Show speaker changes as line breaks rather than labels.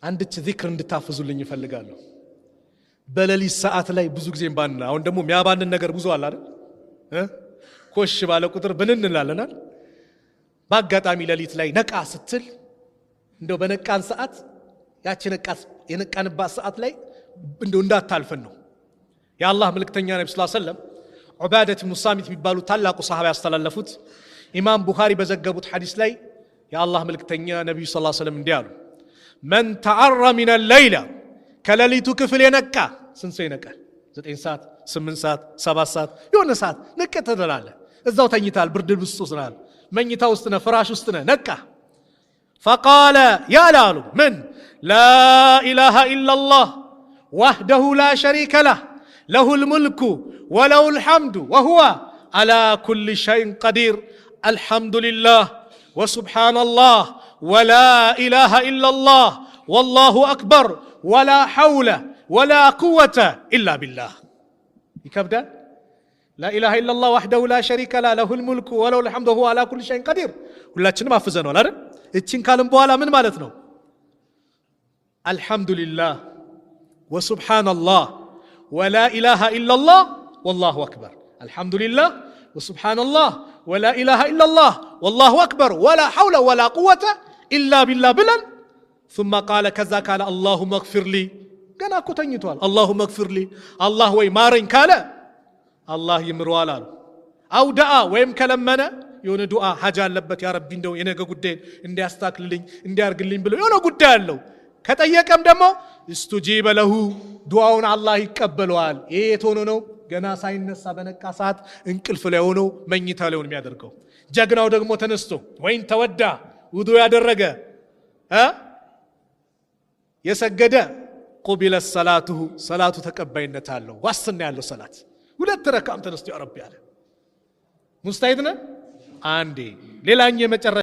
አንድች ዚክር እንድታፍዙልኝ ይፈልጋለሁ። በሌሊት ሰዓት ላይ ብዙ ጊዜ ባንና አሁን ደግሞ የሚያባንን ነገር ብዙ አለ አይደል? ኮሽ ባለ ቁጥር ብንን እንላለናል። በአጋጣሚ ሌሊት ላይ ነቃ ስትል እንደው በነቃን ሰዓት ያቺ የነቃንባት ሰዓት ላይ እንደው እንዳታልፈን ነው። የአላህ መልእክተኛ ነብዩ ሰለላሁ ዐለይሂ ወሰለም ዑባደት ኢብኑ ሳሚት የሚባሉ ታላቁ ሰሃባ ያስተላለፉት ኢማም ቡኻሪ በዘገቡት ሐዲስ ላይ የአላህ መልእክተኛ ነብዩ ሰለላሁ ዐለይሂ ወሰለም እንዲህ አሉ፣ መን ተዐረ ሚነ ሌይላ ከሌሊቱ ክፍል የነቃ ስንት ሰው ይነቃል? 9 ሰዓት 8 ሰዓት 7 ሰዓት የሆነ ሰዓት ነቃ ትላለህ። እዛው ተኝታል፣ ብርድ ልብስ ውስጥ ነህ፣ መኝታ ውስጥ ነህ፣ ፍራሽ ውስጥ ነህ፣ ነቃ ፈቃለ ያላሉ ምን ላ ኢላሃ ኢላላህ ወህደሁ ላ ሸሪከ ለህ ለሁል ሙልኩ ወለሁል ሐምዱ ወሁወ ዐላ ኩሊ ሸይኢን ቀዲር አልሐምዱሊላህ ወሱብሓነላህ ወላ ኢላሃ ኢላላህ ወላሁ አክበር ወላ ሐውለ ወላ ቁወተ ኢላ ቢላህ። ይከብዳል። ላኢላሃ ኢላላህ ወህደሁ ላ ሸሪከ ለህ ለሁል ሙልኩ ወለሁል ሐምዱ ወሁወ ዐላ ኩሊ ሸይኢን ቀዲር። ሁላችንም አፍዘነዋል አይደል? እቺን ካልን በኋላ ምን ማለት ነው? አልሐምዱሊላህ ወሱብሓነላህ ወላ ኢላሃ ኢላላህ ወላሁ አክበር። አልሐምዱሊላህ ወሱብሓነላህ ወላ ኢላሃ ኢላላህ ወላሁ አክበር ወላ ሐውለ ወላ ቁወተ ኢላ ቢላህ ብለን ثم قال ከዛ ካለ አላሁመ እግፊር ሊ። ገና እኮ ተኝቷል። አላሁመ እግፊር ሊ አላህ ወይ ማረኝ ካለ አላህ ይምረዋል አሉ። አው ደአ ወይም ከለመነ የሆነ ዱዓ ሐጃ አለበት፣ ያ ረቢ እንደው የነገ ጉዳይ እንዲያስተካክልልኝ እንዲያርግልኝ ብሎ የሆነ ጉዳይ አለው ከጠየቀም ደግሞ እስተጂበ ለሁ ዱዓውን አላህ ይቀበለዋል። ይሄ የት ሆኖ ነው? ገና ሳይነሳ በነቃ ሰዓት እንቅልፍ ላይ ሆኖ መኝታ ላይ ሆኖ የሚያደርገው። ጀግናው ደግሞ ተነስቶ ወይን ተወዳ ውዱ ያደረገ የሰገደ ቁቢለ ሰላቱሁ ሰላቱ ተቀባይነት አለው፣ ዋስትና ያለው ሰላት። 2 ረካም ተነስቶ ያ ረቢ አለ። ሙስታሂድ ነህ አንዴ ሌላኛው የመጨረሻ